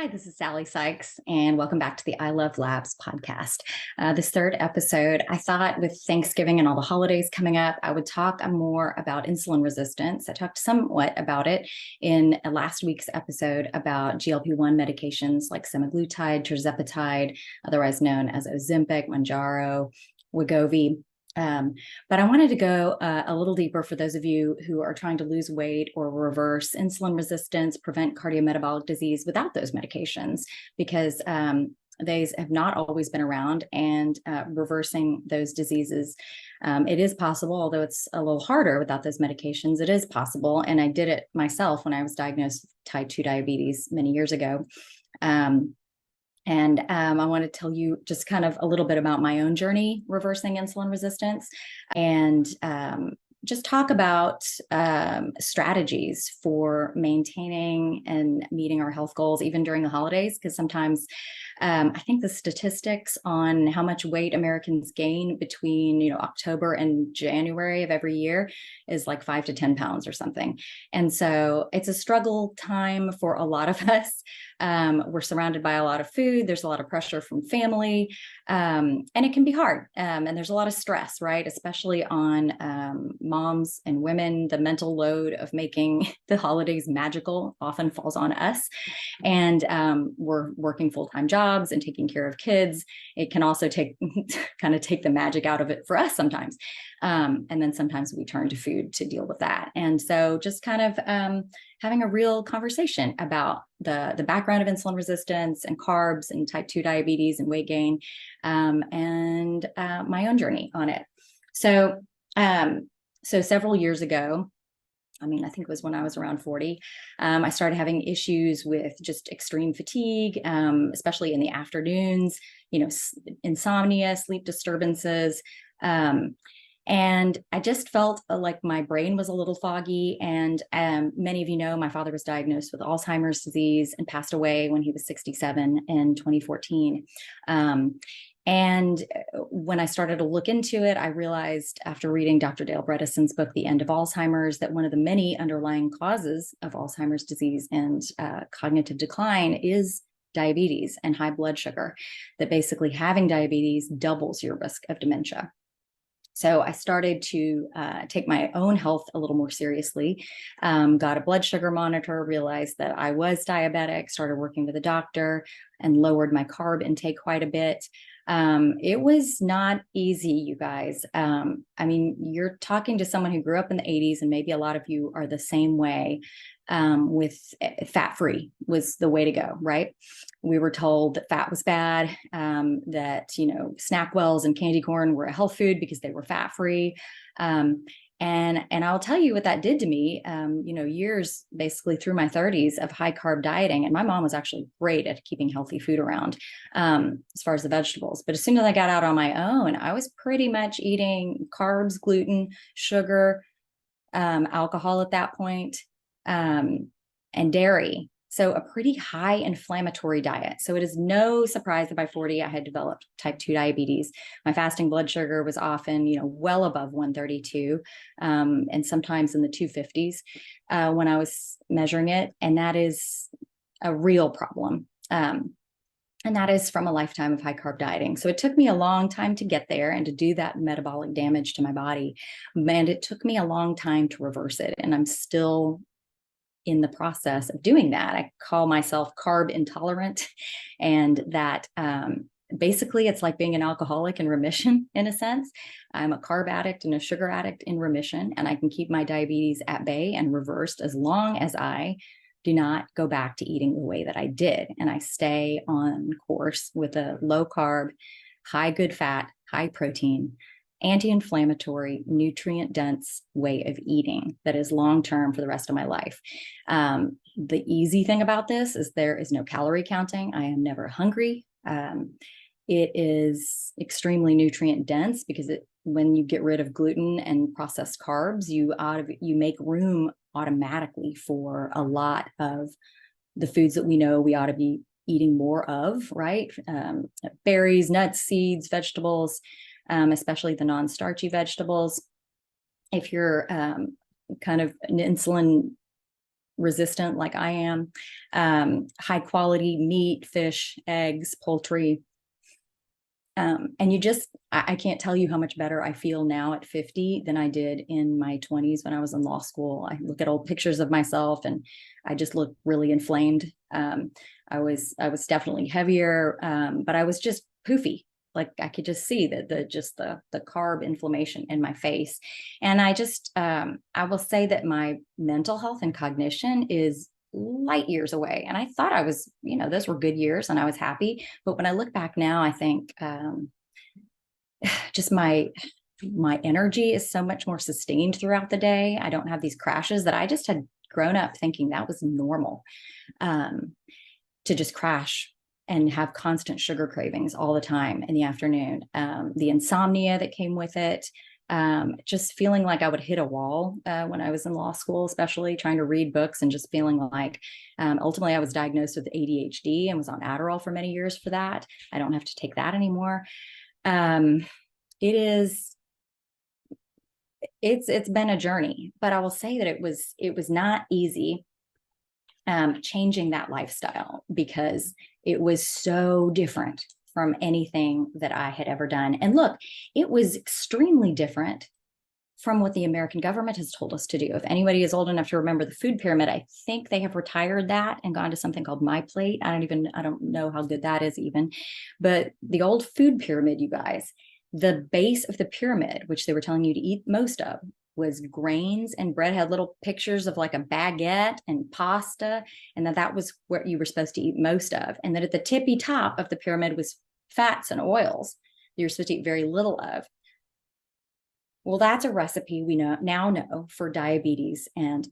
Hi, this is Sally Sykes, and welcome back to the I Love Labs podcast. This third episode, I thought with Thanksgiving and all the holidays coming up, I would talk more about insulin resistance. I talked somewhat about it in last week's episode about GLP-1 medications like semaglutide, tirzepatide, otherwise known as Ozempic, Mounjaro, Wegovy. But I wanted to go a little deeper for those of you who are trying to lose weight or reverse insulin resistance, prevent cardiometabolic disease without those medications, because these have not always been around, and reversing those diseases, it is possible, although it's a little harder without those medications. It is possible, and I did it myself when I was diagnosed with type 2 diabetes many years ago. I want to tell you just kind of a little bit about my own journey reversing insulin resistance, and just talk about strategies for maintaining and meeting our health goals, even during the holidays, because sometimes I think the statistics on how much weight Americans gain between October and January of every year is like 5 to 10 pounds or something. And so it's a struggle time for a lot of us. We're surrounded by a lot of food. There's a lot of pressure from family, and it can be hard. And there's a lot of stress, right? Especially on moms and women. The mental load of making the holidays magical often falls on us. And we're working full-time jobs and taking care of kids. It can also take the magic out of it for us sometimes. And then sometimes we turn to food to deal with that. And so just kind of having a real conversation about the background of insulin resistance and carbs and type 2 diabetes and weight gain, and my own journey on it. So several years ago, I think it was when I was around 40, I started having issues with just extreme fatigue, especially in the afternoons, insomnia, sleep disturbances. And I just felt like my brain was a little foggy. And many of you know, my father was diagnosed with Alzheimer's disease and passed away when he was 67 in 2014. And when I started to look into it, I realized after reading Dr. Dale Bredesen's book, The End of Alzheimer's, that one of the many underlying causes of Alzheimer's disease and cognitive decline is diabetes and high blood sugar, that basically having diabetes doubles your risk of dementia. So I started to take my own health a little more seriously, got a blood sugar monitor, realized that I was diabetic, started working with a doctor, and lowered my carb intake quite a bit. It was not easy, you guys. You're talking to someone who grew up in the 80s, and maybe a lot of you are the same way. With fat-free was the way to go, right? We were told that fat was bad, that, Snackwells and candy corn were a health food because they were fat-free. And I'll tell you what that did to me, years basically through my 30s of high carb dieting. And my mom was actually great at keeping healthy food around, as far as the vegetables. But as soon as I got out on my own, I was pretty much eating carbs, gluten, sugar, alcohol at that point, and dairy. So a pretty high inflammatory diet. So it is no surprise that by 40, I had developed type 2 diabetes. My fasting blood sugar was often, well above 132, and sometimes in the 250s when I was measuring it. And that is a real problem. And that is from a lifetime of high carb dieting. So it took me a long time to get there and to do that metabolic damage to my body. And it took me a long time to reverse it. And I'm still in the process of doing that. I call myself carb intolerant, and that basically it's like being an alcoholic in remission in a sense. I'm a carb addict and a sugar addict in remission, and I can keep my diabetes at bay and reversed as long as I do not go back to eating the way that I did. And I stay on course with a low carb, high good fat, high protein, anti-inflammatory, nutrient-dense way of eating that is long-term for the rest of my life. The easy thing about this is there is no calorie counting. I am never hungry. It is extremely nutrient-dense because when you get rid of gluten and processed carbs, you make room automatically for a lot of the foods that we know we ought to be eating more of, right? Berries, nuts, seeds, vegetables, especially the non-starchy vegetables. If you're kind of an insulin resistant like I am, high quality meat, fish, eggs, poultry. And I can't tell you how much better I feel now at 50 than I did in my 20s when I was in law school. I look at old pictures of myself and I just look really inflamed. I was definitely heavier, but I was just poofy. Like I could just see the carb inflammation in my face. And I will say that my mental health and cognition is light years away. And I thought I was, those were good years and I was happy. But when I look back now, I think just my energy is so much more sustained throughout the day. I don't have these crashes that I just had grown up thinking that was normal, to just crash and have constant sugar cravings all the time in the afternoon. The insomnia that came with it, just feeling like I would hit a wall when I was in law school, especially trying to read books and just feeling like ultimately I was diagnosed with ADHD and was on Adderall for many years for that. I don't have to take that anymore. It's been a journey, but I will say that it was not easy changing that lifestyle because it was so different from anything that I had ever done. And look, it was extremely different from what the American government has told us to do. If anybody is old enough to remember the food pyramid, I think they have retired that and gone to something called My Plate. I don't know how good that is even, but the old food pyramid, you guys, the base of the pyramid, which they were telling you to eat most of, was grains and bread, had little pictures of like a baguette and pasta, and that was what you were supposed to eat most of. And then at the tippy top of the pyramid was fats and oils that you're supposed to eat very little of. Well, that's a recipe we now know for diabetes and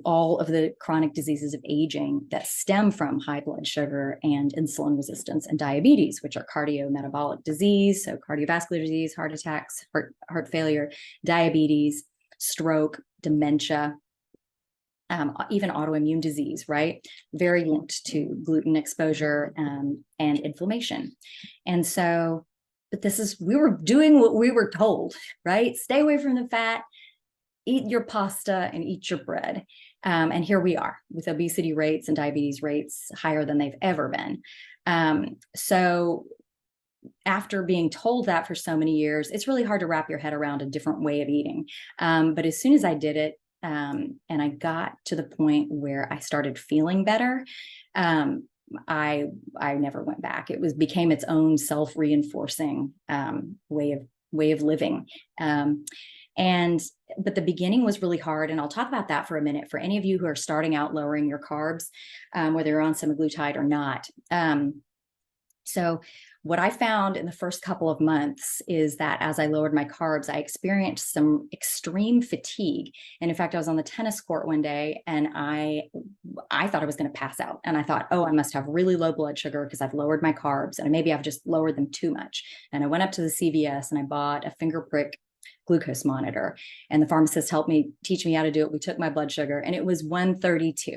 all of the chronic diseases of aging that stem from high blood sugar and insulin resistance and diabetes, which are cardiometabolic disease, so cardiovascular disease, heart attacks, heart failure, diabetes, stroke, dementia, even autoimmune disease, right? Very linked to gluten exposure and inflammation. And so, but we were doing what we were told, right? Stay away from the fat, eat your pasta and eat your bread. And here we are with obesity rates and diabetes rates higher than they've ever been. So after being told that for so many years, it's really hard to wrap your head around a different way of eating. But as soon as I did it, and I got to the point where I started feeling better, I never went back. It became its own self-reinforcing way of living. But the beginning was really hard. And I'll talk about that for a minute for any of you who are starting out lowering your carbs, whether you're on semaglutide or not. So what I found in the first couple of months is that as I lowered my carbs, I experienced some extreme fatigue. And in fact, I was on the tennis court one day and I thought I was going to pass out. And I thought, oh, I must have really low blood sugar because I've lowered my carbs and maybe I've just lowered them too much. And I went up to the CVS and I bought a finger prick glucose monitor, and the pharmacist helped me teach me how to do it. We took my blood sugar and it was 132,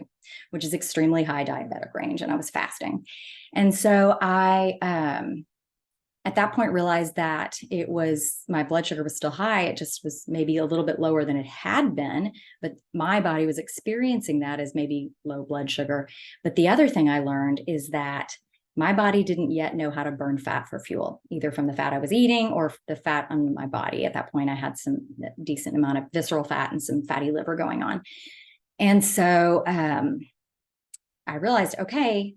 which is extremely high diabetic range. And I was fasting. And so I, at that point realized that my blood sugar was still high. It just was maybe a little bit lower than it had been, but my body was experiencing that as maybe low blood sugar. But the other thing I learned is that my body didn't yet know how to burn fat for fuel, either from the fat I was eating or the fat on my body. At that point, I had some decent amount of visceral fat and some fatty liver going on. And so I realized, okay,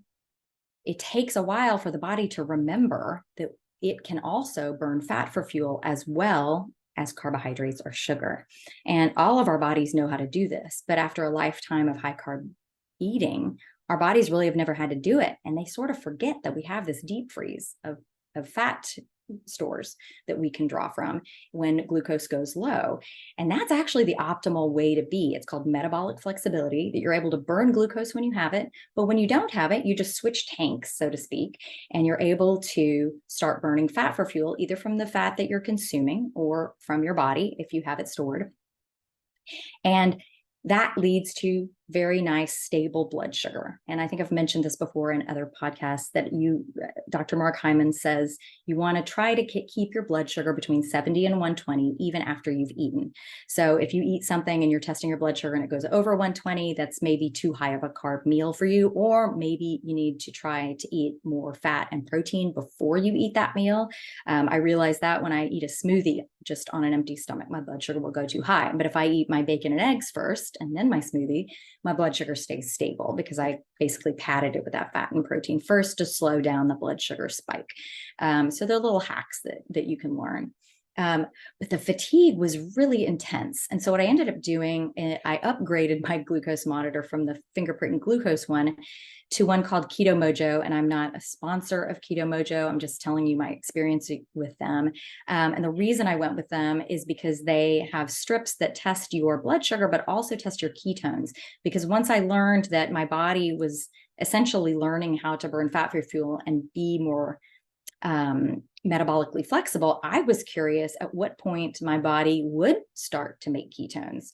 it takes a while for the body to remember that it can also burn fat for fuel as well as carbohydrates or sugar. And all of our bodies know how to do this. But after a lifetime of high carb eating, our bodies really have never had to do it. And they sort of forget that we have this deep freeze of fat stores that we can draw from when glucose goes low. And that's actually the optimal way to be. It's called metabolic flexibility, that you're able to burn glucose when you have it. But when you don't have it, you just switch tanks, so to speak, and you're able to start burning fat for fuel, either from the fat that you're consuming or from your body if you have it stored. And that leads to very nice, stable blood sugar. And I think I've mentioned this before in other podcasts that Dr. Mark Hyman says you want to try to keep your blood sugar between 70 and 120, even after you've eaten. So if you eat something and you're testing your blood sugar and it goes over 120, that's maybe too high of a carb meal for you, or maybe you need to try to eat more fat and protein before you eat that meal. I realize that when I eat a smoothie just on an empty stomach, my blood sugar will go too high. But if I eat my bacon and eggs first and then my smoothie, my blood sugar stays stable because I basically padded it with that fat and protein first to slow down the blood sugar spike. So there are little hacks that you can learn. But the fatigue was really intense. And so what I ended up doing, I upgraded my glucose monitor from the fingerprint and glucose one to one called Keto Mojo. And I'm not a sponsor of Keto Mojo. I'm just telling you my experience with them. And the reason I went with them is because they have strips that test your blood sugar, but also test your ketones. Because once I learned that my body was essentially learning how to burn fat for fuel and be more metabolically flexible, I was curious at what point my body would start to make ketones,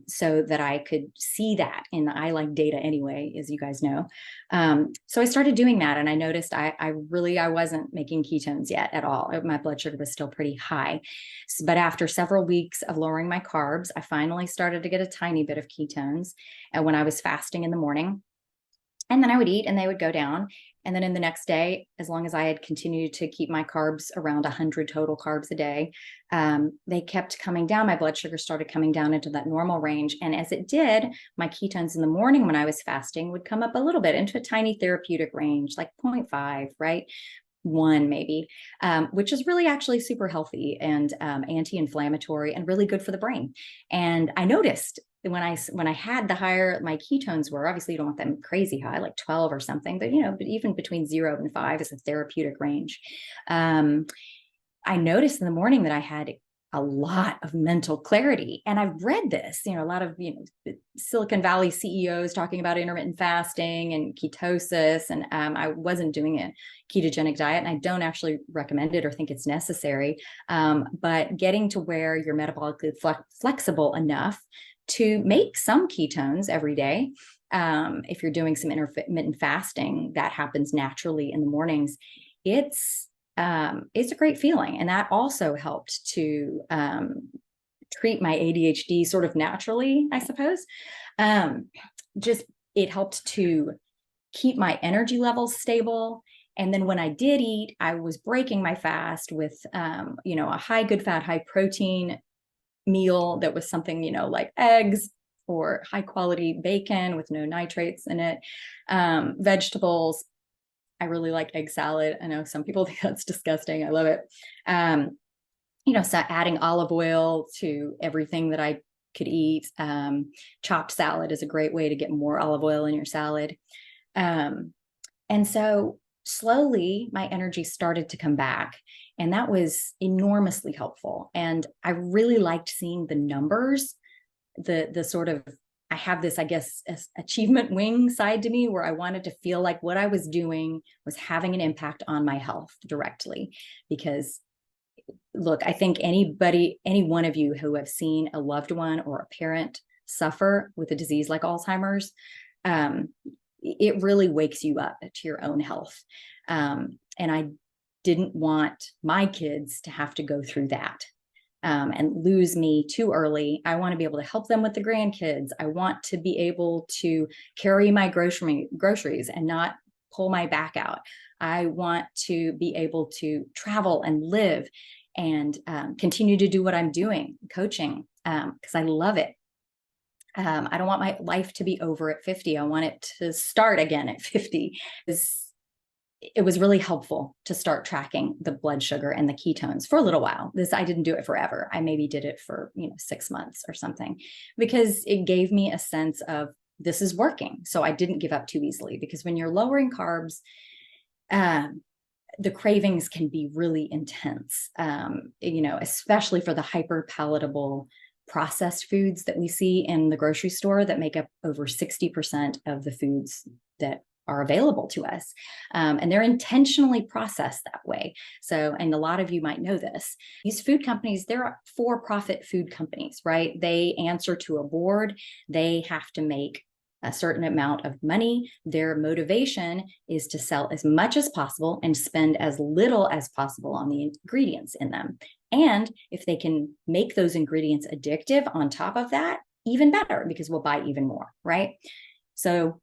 so that I could see that. And I like data anyway, as you guys know. So I started doing that, and I noticed I wasn't making ketones yet at all. My blood sugar was still pretty high. But after several weeks of lowering my carbs, I finally started to get a tiny bit of ketones when I was fasting in the morning. And then I would eat and they would go down. And then in the next day, as long as I had continued to keep my carbs around 100 total carbs a day, they kept coming down. My blood sugar started coming down into that normal range. And as it did, my ketones in the morning when I was fasting would come up a little bit into a tiny therapeutic range, like 0.5, right? 1 maybe, which is really actually super healthy and anti-inflammatory and really good for the brain. And I noticed when I had the higher my ketones were, obviously you don't want them crazy high, like 12 or something, but but even between 0 and 5 is a therapeutic range. I noticed in the morning that I had a lot of mental clarity. And I've read this, a lot of, Silicon Valley CEOs talking about intermittent fasting and ketosis. And I wasn't doing a ketogenic diet, and I don't actually recommend it or think it's necessary. But getting to where you're metabolically flexible enough to make some ketones every day. If you're doing some intermittent fasting, that happens naturally in the mornings. It's a great feeling. And that also helped to treat my ADHD sort of naturally, I suppose. It helped to keep my energy levels stable. And then when I did eat, I was breaking my fast with, a high good fat, high protein meal that was something, like eggs or high quality bacon with no nitrates in it, vegetables. I really like egg salad. I know some people think that's disgusting. I love it. So adding olive oil to everything that I could eat. Chopped salad is a great way to get more olive oil in your salad. And so slowly my energy started to come back, and that was enormously helpful. And I really liked seeing the numbers, the sort of, I have this, I guess, achievement wing side to me where I wanted to feel like what I was doing was having an impact on my health directly. Because look, I think any one of you who have seen a loved one or a parent suffer with a disease like Alzheimer's, it really wakes you up to your own health. And I didn't want my kids to have to go through that. And lose me too early. I want to be able to help them with the grandkids. I want to be able to carry my groceries and not pull my back out. I want to be able to travel and live and continue to do what I'm doing, coaching, because I love it. I don't want my life to be over at 50. I want it to start again at 50. It was really helpful to start tracking the blood sugar and the ketones for a little while. I didn't do it forever. I maybe did it for 6 months or something, because it gave me a sense of this is working. So I didn't give up too easily, because when you're lowering carbs, the cravings can be really intense, especially for the hyper palatable processed foods that we see in the grocery store that make up over 60% of the foods that are available to us. And they're intentionally processed that way. So, and a lot of you might know this, these food companies, they're for-profit food companies, right? They answer to a board. They have to make a certain amount of money. Their motivation is to sell as much as possible and spend as little as possible on the ingredients in them. And if they can make those ingredients addictive on top of that, even better, because we'll buy even more, right? So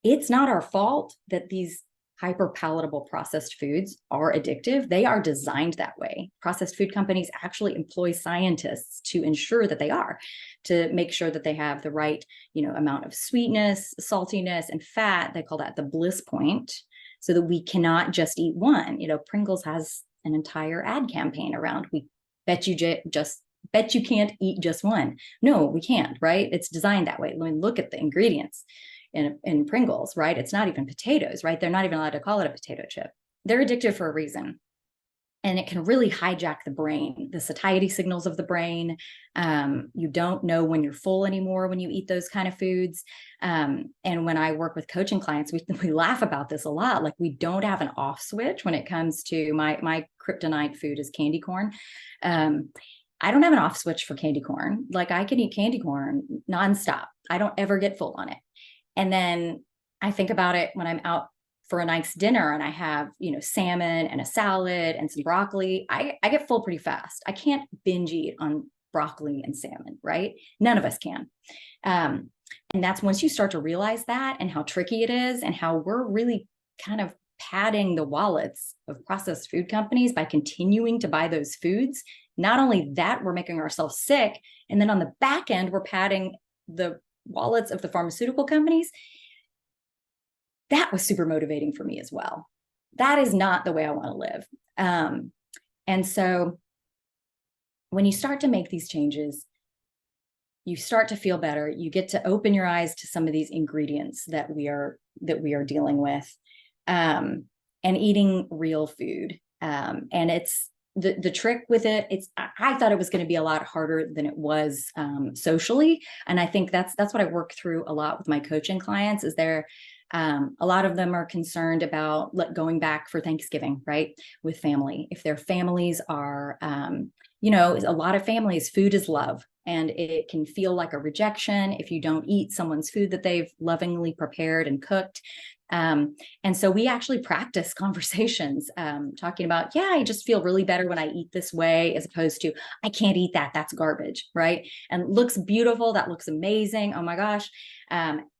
it's not our fault that these hyper palatable processed foods are addictive. They are designed that way. Processed food companies actually employ scientists to ensure that they are, to make sure that they have the right, amount of sweetness, saltiness, and fat. They call that the bliss point, so that we cannot just eat one. Pringles has an entire ad campaign around, we bet you can't eat just one. No, we can't, right? It's designed that way. I mean, look at the ingredients in Pringles, right? It's not even potatoes, right? They're not even allowed to call it a potato chip. They're addictive for a reason. And it can really hijack the brain, the satiety signals of the brain. You don't know when you're full anymore when you eat those kind of foods. And when I work with coaching clients, we laugh about this a lot. Like, we don't have an off switch when it comes to my kryptonite food is candy corn. I don't have an off switch for candy corn. Like, I can eat candy corn nonstop. I don't ever get full on it. And then I think about it when I'm out for a nice dinner and I have, salmon and a salad and some broccoli. I get full pretty fast. I can't binge eat on broccoli and salmon, right? None of us can. And that's once you start to realize that and how tricky it is and how we're really kind of padding the wallets of processed food companies by continuing to buy those foods. Not only that, we're making ourselves sick. And then on the back end, we're padding the wallets of the pharmaceutical companies. That was super motivating for me as well. That is not the way I want to live. And so when you start to make these changes, you start to feel better. You get to open your eyes to some of these ingredients that we are dealing with, and eating real food. And it's the trick with it. I thought it was going to be a lot harder than it was socially. And I think that's what I work through a lot with my coaching clients. Is a lot of them are concerned about going back for Thanksgiving, right? With family. If their families are, a lot of families, food is love. And it can feel like a rejection if you don't eat someone's food that they've lovingly prepared and cooked. And so we actually practice conversations, talking about, I just feel really better when I eat this way, as opposed to, I can't eat that. That's garbage, right? And it looks beautiful. That looks amazing. Oh my gosh.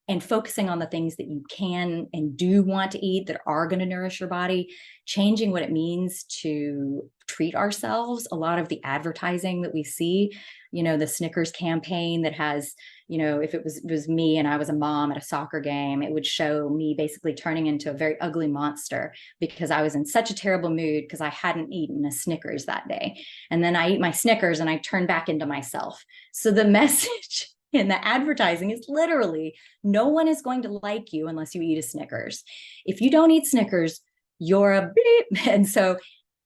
And focusing on the things that you can and do want to eat that are going to nourish your body, changing what it means to treat ourselves. A lot of the advertising that we see, the Snickers campaign that has, if it was me and I was a mom at a soccer game, it would show me basically turning into a very ugly monster because I was in such a terrible mood because I hadn't eaten a Snickers that day. And then I eat my Snickers and I turn back into myself. So the message in the advertising is literally, no one is going to like you unless you eat a Snickers. If you don't eat Snickers, you're a bleep. And so,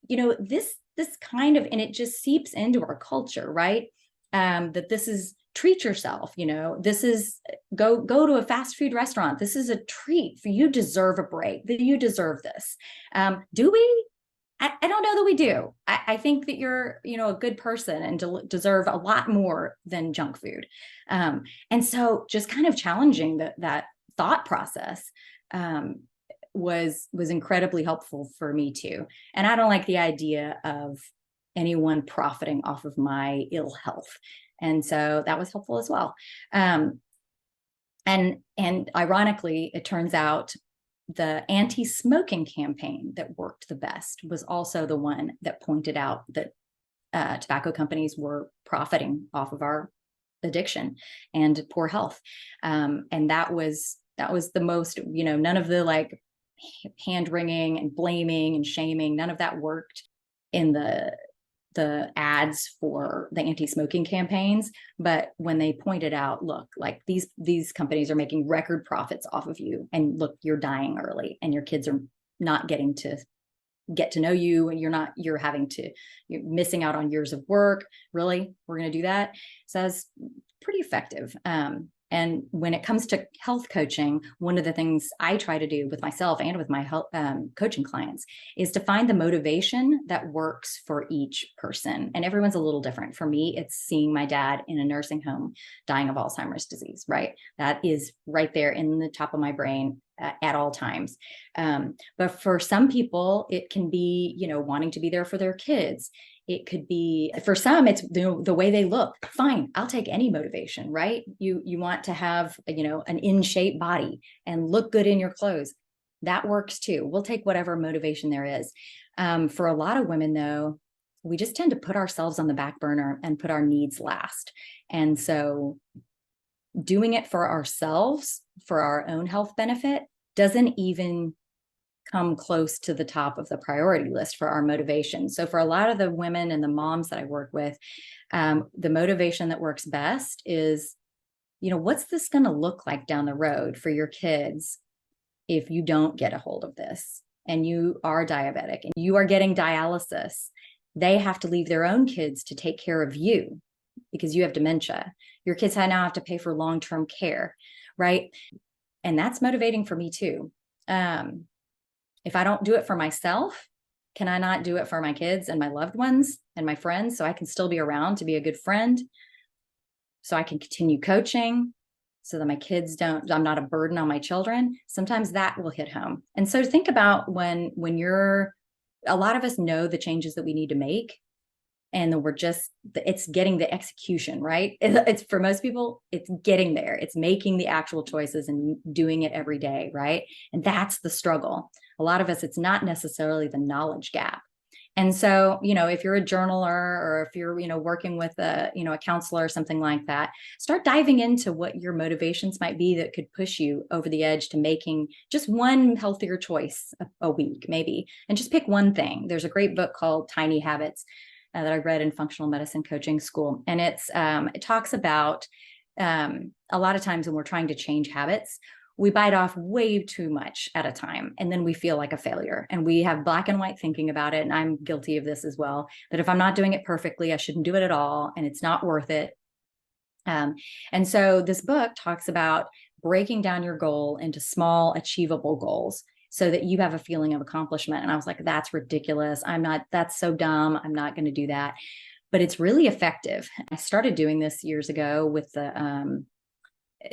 this kind of, and it just seeps into our culture, right? That this is treat yourself, this is go to a fast food restaurant. This is a treat for you. Deserve a break. That you deserve this. Do we? I don't know that we do. I think that you're, a good person and deserve a lot more than junk food. And so just kind of challenging that thought process was incredibly helpful for me too. And I don't like the idea of anyone profiting off of my ill health. And so that was helpful as well. And ironically, it turns out the anti-smoking campaign that worked the best was also the one that pointed out that tobacco companies were profiting off of our addiction and poor health. And that was the most, none of the hand wringing and blaming and shaming, none of that worked in the ads for the anti-smoking campaigns. But when they pointed out, look, like these companies are making record profits off of you, and look, you're dying early and your kids are not getting to get to know you, and you're missing out on years of work. Really, we're going to do that? So it's pretty effective. And when it comes to health coaching, one of the things I try to do with myself and with my health, coaching clients is to find the motivation that works for each person. And everyone's a little different. For me, it's seeing my dad in a nursing home dying of Alzheimer's disease, right? That is right there in the top of my brain at all times. But for some people, it can be, wanting to be there for their kids. It could be, for some, it's the way they look. Fine, I'll take any motivation, right? You want to have, an in shape body and look good in your clothes. That works too. We'll take whatever motivation there is. For a lot of women, though, we just tend to put ourselves on the back burner and put our needs last. And so doing it for ourselves, for our own health benefit, doesn't even come close to the top of the priority list for our motivation. So for a lot of the women and the moms that I work with, the motivation that works best is, what's this going to look like down the road for your kids if you don't get a hold of this and you are diabetic and you are getting dialysis? They have to leave their own kids to take care of you because you have dementia. Your kids now have to pay for long-term care, right? And that's motivating for me too. If I don't do it for myself, can I not do it for my kids and my loved ones and my friends so I can still be around to be a good friend, so I can continue coaching, so that my kids I'm not a burden on my children? Sometimes that will hit home. And so think about when a lot of us know the changes that we need to make, and then it's getting the execution, right? It's for most people, it's getting there. It's making the actual choices and doing it every day, right? And that's the struggle. A lot of us, it's not necessarily the knowledge gap. And so, if you're a journaler or if you're, working with a counselor or something like that, start diving into what your motivations might be that could push you over the edge to making just one healthier choice a week, maybe, and just pick one thing. There's a great book called Tiny Habits that I read in functional medicine coaching school. And it talks about a lot of times when we're trying to change habits, we bite off way too much at a time. And then we feel like a failure and we have black and white thinking about it. And I'm guilty of this as well, that if I'm not doing it perfectly, I shouldn't do it at all. And it's not worth it. And so this book talks about breaking down your goal into small, achievable goals, so that you have a feeling of accomplishment. And I was like, that's ridiculous. That's so dumb. I'm not going to do that. But it's really effective. I started doing this years ago with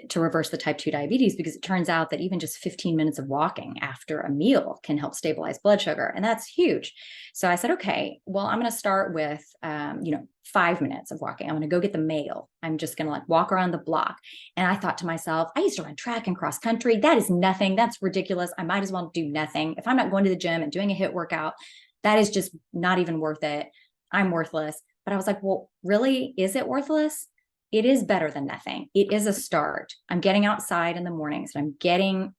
to reverse the type 2 diabetes, because it turns out that even just 15 minutes of walking after a meal can help stabilize blood sugar. And that's huge. So I said, okay, well, I'm going to start with, 5 minutes of walking. I'm going to go get the mail. I'm just going to walk around the block. And I thought to myself, I used to run track and cross country. That is nothing. That's ridiculous. I might as well do nothing. If I'm not going to the gym and doing a HIIT workout, that is just not even worth it. I'm worthless. But I was like, well, really, is it worthless? It is better than nothing. It is a start. I'm getting outside in the mornings and I'm getting,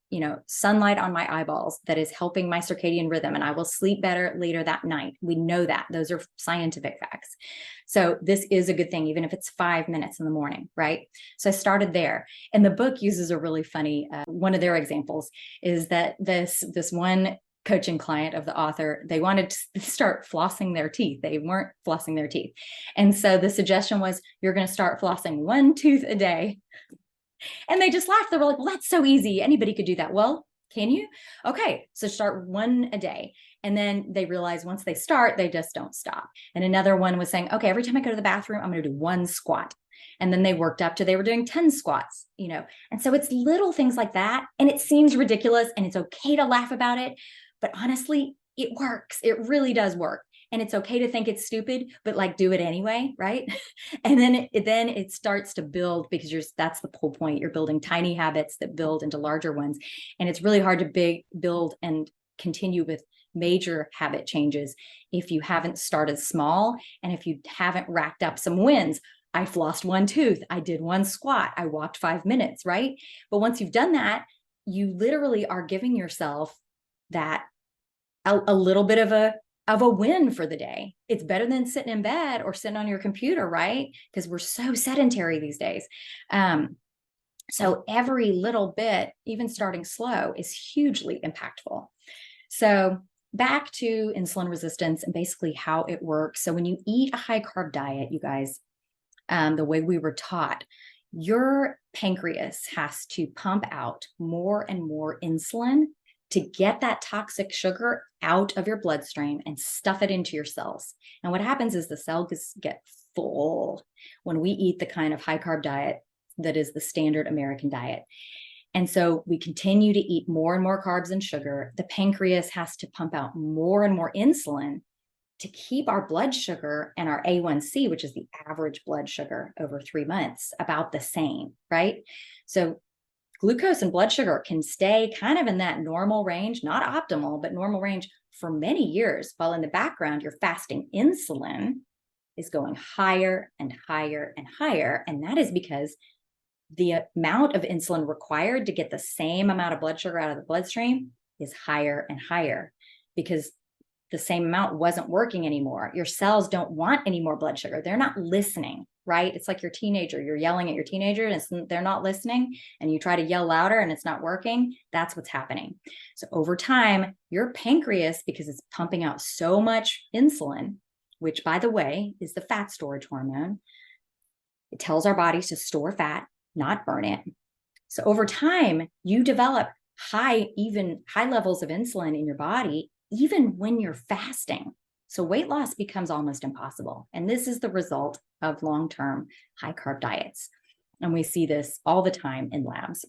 sunlight on my eyeballs that is helping my circadian rhythm, and I will sleep better later that night. We know that. Those are scientific facts. So this is a good thing, even if it's 5 minutes in the morning, right? So I started there. And the book uses a really funny, one of their examples is that this one coaching client of the author, they wanted to start flossing their teeth. They weren't flossing their teeth. And so the suggestion was, you're going to start flossing one tooth a day. And they just laughed. They were like, well, that's so easy. Anybody could do that. Well, can you? Okay, so start one a day. And then they realize once they start, they just don't stop. And another one was saying, okay, every time I go to the bathroom, I'm going to do one squat. And then they worked up to, they were doing 10 squats, And so it's little things like that. And it seems ridiculous and it's okay to laugh about it. But honestly, it works. It really does work. And it's okay to think it's stupid, but do it anyway, right? And then it starts to build, because that's the whole point. You're building tiny habits that build into larger ones. And it's really hard to build and continue with major habit changes if you haven't started small and if you haven't racked up some wins. I flossed one tooth. I did one squat. I walked 5 minutes, right? But once you've done that, you literally are giving yourself that a little bit of a win for the day. It's better than sitting in bed or sitting on your computer, right? Because we're so sedentary these days. So every little bit, even starting slow, is hugely impactful. So back to insulin resistance and basically how it works. So when you eat a high carb diet, you guys, the way we were taught, your pancreas has to pump out more and more insulin to get that toxic sugar out of your bloodstream and stuff it into your cells. And what happens is the cells get full when we eat the kind of high carb diet that is the standard American diet. And so we continue to eat more and more carbs and sugar. The pancreas has to pump out more and more insulin to keep our blood sugar and our A1C, which is the average blood sugar over 3 months, about the same, right? So glucose and blood sugar can stay kind of in that normal range, not optimal, but normal range for many years, while in the background, your fasting insulin is going higher and higher and higher. And that is because the amount of insulin required to get the same amount of blood sugar out of the bloodstream is higher and higher, because the same amount wasn't working anymore. Your cells don't want any more blood sugar. They're not listening, right? It's like your teenager. You're yelling at your teenager and they're not listening, and you try to yell louder and it's not working. That's what's happening. So over time, your pancreas, because it's pumping out so much insulin, which by the way, is the fat storage hormone, it tells our bodies to store fat, not burn it. So over time, you develop high levels of insulin in your body, even when you're fasting. So weight loss becomes almost impossible. And this is the result of long-term high carb diets. And we see this all the time in labs.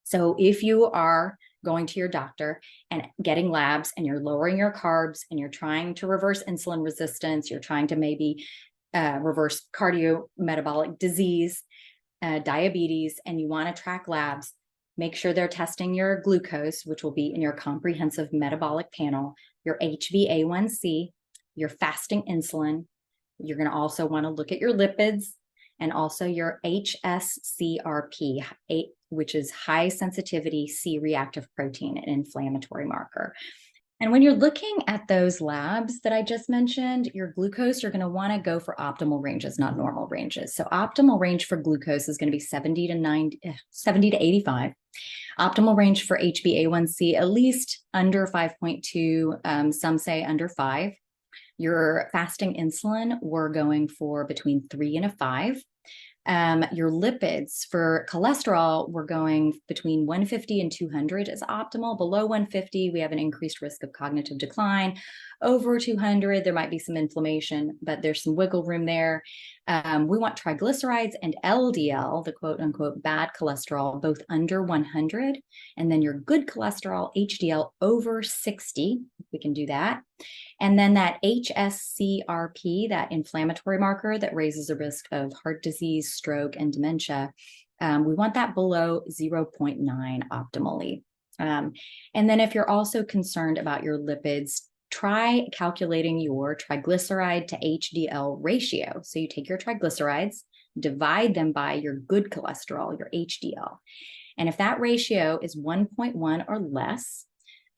So if you are going to your doctor and getting labs and you're lowering your carbs and you're trying to reverse insulin resistance, you're trying to maybe reverse cardiometabolic disease, diabetes, and you want to track labs, make sure they're testing your glucose, which will be in your comprehensive metabolic panel, your HbA1c, your fasting insulin. You're going to also want to look at your lipids and also your HSCRP, which is high sensitivity C-reactive protein, an inflammatory marker. And when you're looking at those labs that I just mentioned, your glucose, you're going to want to go for optimal ranges, not normal ranges. So optimal range for glucose is going to be 70 to 85. Optimal range for HbA1c, at least under 5.2, some say under 5. Your fasting insulin, we're going for between 3 and a 5. Your lipids, for cholesterol, we're going between 150 and 200 is optimal. Below 150, we have an increased risk of cognitive decline. Over 200, there might be some inflammation, but there's some wiggle room there. We want triglycerides and LDL, the quote unquote bad cholesterol, both under 100. And then your good cholesterol, HDL, over 60. We can do that. And then that HSCRP, that inflammatory marker that raises the risk of heart disease, stroke, and dementia, we want that below 0.9 optimally. And then if you're also concerned about your lipids, try calculating your triglyceride to HDL ratio. So you take your triglycerides, divide them by your good cholesterol, your HDL. And if that ratio is 1.1 or less,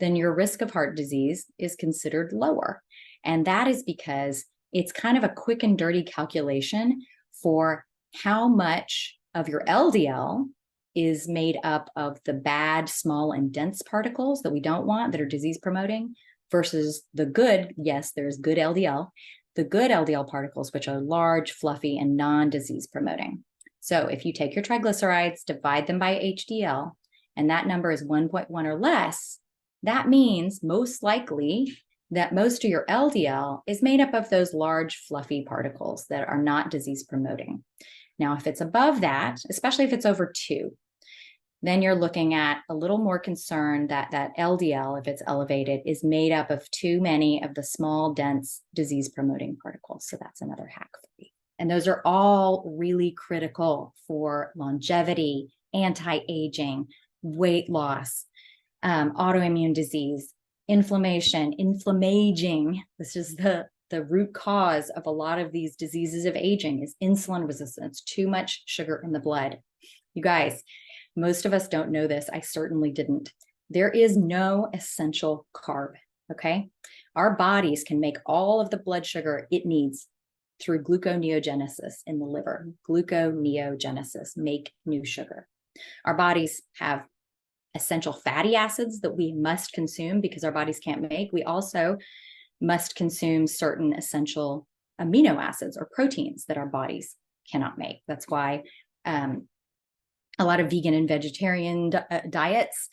then your risk of heart disease is considered lower. And that is because it's kind of a quick and dirty calculation for how much of your LDL is made up of the bad, small, and dense particles that we don't want, that are disease promoting, versus the good, yes, there's good LDL, the good LDL particles, which are large, fluffy, and non-disease promoting. So if you take your triglycerides, divide them by HDL, and that number is 1.1 or less, that means most likely that most of your LDL is made up of those large, fluffy particles that are not disease promoting. Now, if it's above that, especially if it's over 2, then you're looking at a little more concern that that LDL, if it's elevated, is made up of too many of the small, dense, disease-promoting particles. So that's another hack for you. And those are all really critical for longevity, anti-aging, weight loss, autoimmune disease, inflammation, inflammaging. This is the root cause of a lot of these diseases of aging, is insulin resistance, too much sugar in the blood. You guys, most of us don't know this. I certainly didn't. There is no essential carb, okay? Our bodies can make all of the blood sugar it needs through gluconeogenesis in the liver. Gluconeogenesis, make new sugar. Our bodies have essential fatty acids that we must consume because our bodies can't make. We also must consume certain essential amino acids or proteins that our bodies cannot make. That's why A lot of vegan and vegetarian diets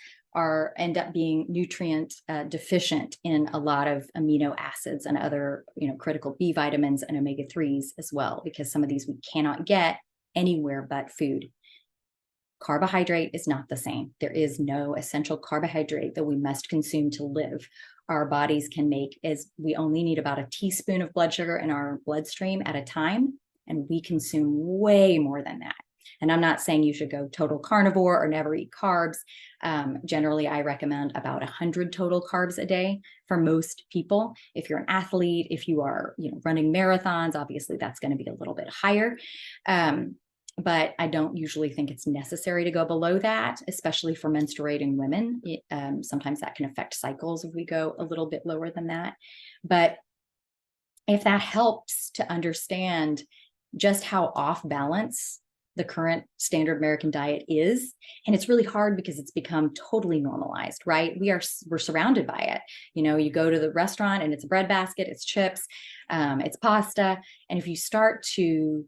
end up being nutrient deficient in a lot of amino acids and other, critical B vitamins and omega-3s as well, because some of these we cannot get anywhere but food. Carbohydrate is not the same. There is no essential carbohydrate that we must consume to live. Our bodies can make, we only need about a teaspoon of blood sugar in our bloodstream at a time, and we consume way more than that. And I'm not saying you should go total carnivore or never eat carbs. Generally, I recommend about 100 total carbs a day for most people. If you're an athlete, if you are, running marathons, obviously that's going to be a little bit higher. But I don't usually think it's necessary to go below that, especially for menstruating women. Sometimes that can affect cycles if we go a little bit lower than that. But if that helps to understand just how off balance the current standard American diet is, and it's really hard because it's become totally normalized, right? We're surrounded by it. You go to the restaurant and it's a bread basket, it's chips, it's pasta. And if you start to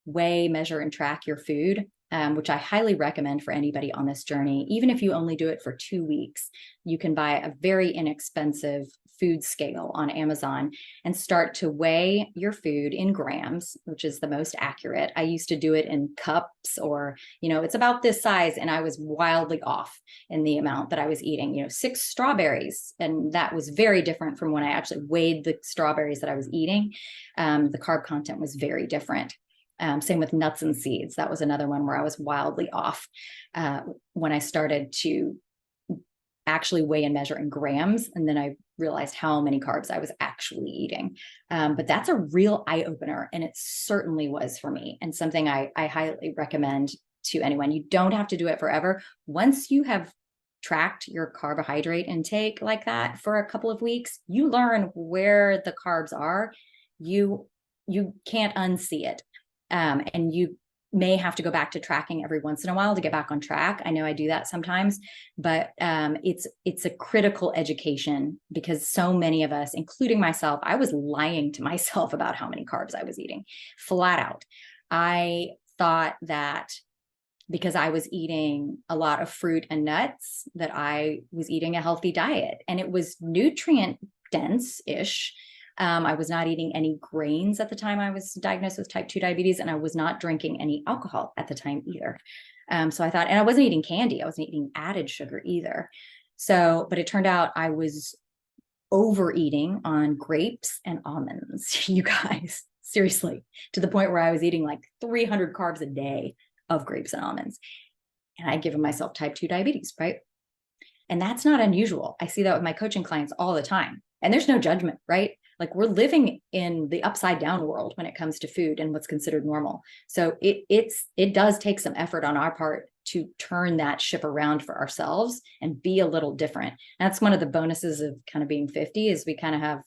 weigh, measure, and track your food, which I highly recommend for anybody on this journey. Even if you only do it for 2 weeks, you can buy a very inexpensive food scale on Amazon and start to weigh your food in grams, which is the most accurate. I used to do it in cups, or, it's about this size, and I was wildly off in the amount that I was eating, 6 strawberries. And that was very different from when I actually weighed the strawberries that I was eating. The carb content was very different. Same with nuts and seeds. That was another one where I was wildly off when I started to actually weigh and measure in grams. And then I realized how many carbs I was actually eating. But that's a real eye opener. And it certainly was for me, and something I highly recommend to anyone. You don't have to do it forever. Once you have tracked your carbohydrate intake like that for a couple of weeks, you learn where the carbs are. You can't unsee it. And you may have to go back to tracking every once in a while to get back on track. I know I do that sometimes, but it's a critical education, because so many of us, including myself, I was lying to myself about how many carbs I was eating, flat out. I thought that because I was eating a lot of fruit and nuts, that I was eating a healthy diet, and it was nutrient dense-ish. I was not eating any grains at the time I was diagnosed with type 2 diabetes, and I was not drinking any alcohol at the time either. So I thought, and I wasn't eating candy. I wasn't eating added sugar either. So, but it turned out I was overeating on grapes and almonds, you guys, seriously, to the point where I was eating like 300 carbs a day of grapes and almonds. And I'd given myself type 2 diabetes, right? And that's not unusual. I see that with my coaching clients all the time. And there's no judgment, right? Like, we're living in the upside down world when it comes to food and what's considered normal. So it does take some effort on our part to turn that ship around for ourselves and be a little different. And that's one of the bonuses of kind of being 50, is we kind of have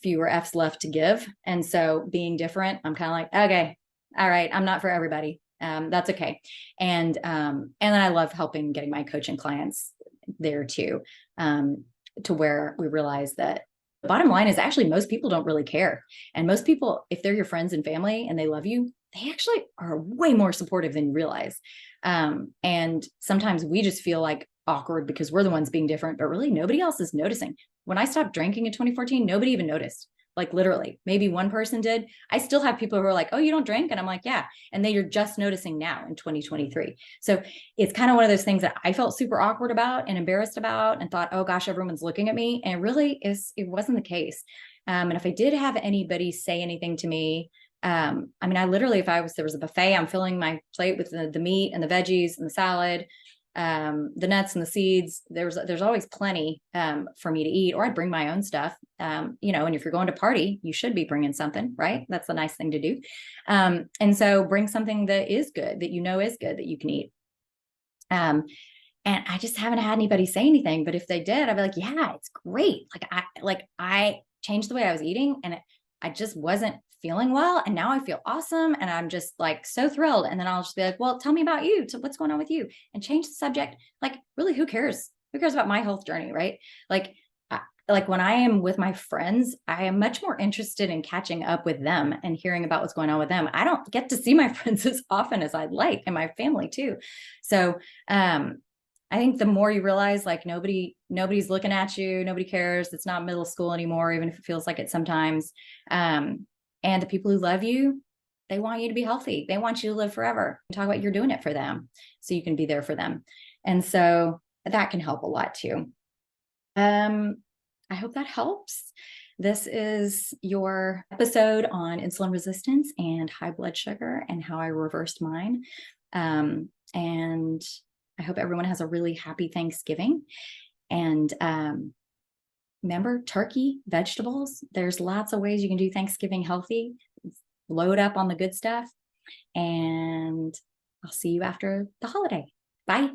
fewer F's left to give. And so being different, I'm kind of like, okay, all right, I'm not for everybody. That's okay. And then I love helping, getting my coaching clients there too, to where we realize that the bottom line is actually most people don't really care. And most people, if they're your friends and family and they love you, they actually are way more supportive than you realize. And sometimes we just feel like awkward because we're the ones being different, but really nobody else is noticing. When I stopped drinking in 2014, nobody even noticed. Like, literally, maybe one person did. I still have people who are like, oh, you don't drink? And I'm like, yeah. And they are just noticing now in 2023. So it's kind of one of those things that I felt super awkward about and embarrassed about, and thought, oh gosh, everyone's looking at me. And it wasn't the case. And if I did have anybody say anything to me, I literally, if there was a buffet, I'm filling my plate with the meat and the veggies and the salad, the nuts and the seeds. There's always plenty for me to eat, or I'd bring my own stuff. And if you're going to party, you should be bringing something, right? That's the nice thing to do. And so bring something that is good, that is good, that you can eat. And I just haven't had anybody say anything, but if they did, I'd be like, yeah, it's great. I changed the way I was eating, and I just wasn't feeling well. And now I feel awesome. And I'm just like so thrilled. And then I'll just be like, well, tell me about you. So what's going on with you? And change the subject. Like, really, who cares? Who cares about my health journey? Right? like when I am with my friends, I am much more interested in catching up with them and hearing about what's going on with them. I don't get to see my friends as often as I'd like, and my family too. So I think the more you realize like nobody's looking at you, nobody cares. It's not middle school anymore, even if it feels like it sometimes. And the people who love you, they want you to be healthy. They want you to live forever. Talk about you're doing it for them so you can be there for them. And so that can help a lot too. I hope that helps. This is your episode on insulin resistance and high blood sugar and how I reversed mine. And I hope everyone has a really happy Thanksgiving. And remember, turkey, vegetables, there's lots of ways you can do Thanksgiving healthy. Load up on the good stuff. And I'll see you after the holiday. Bye.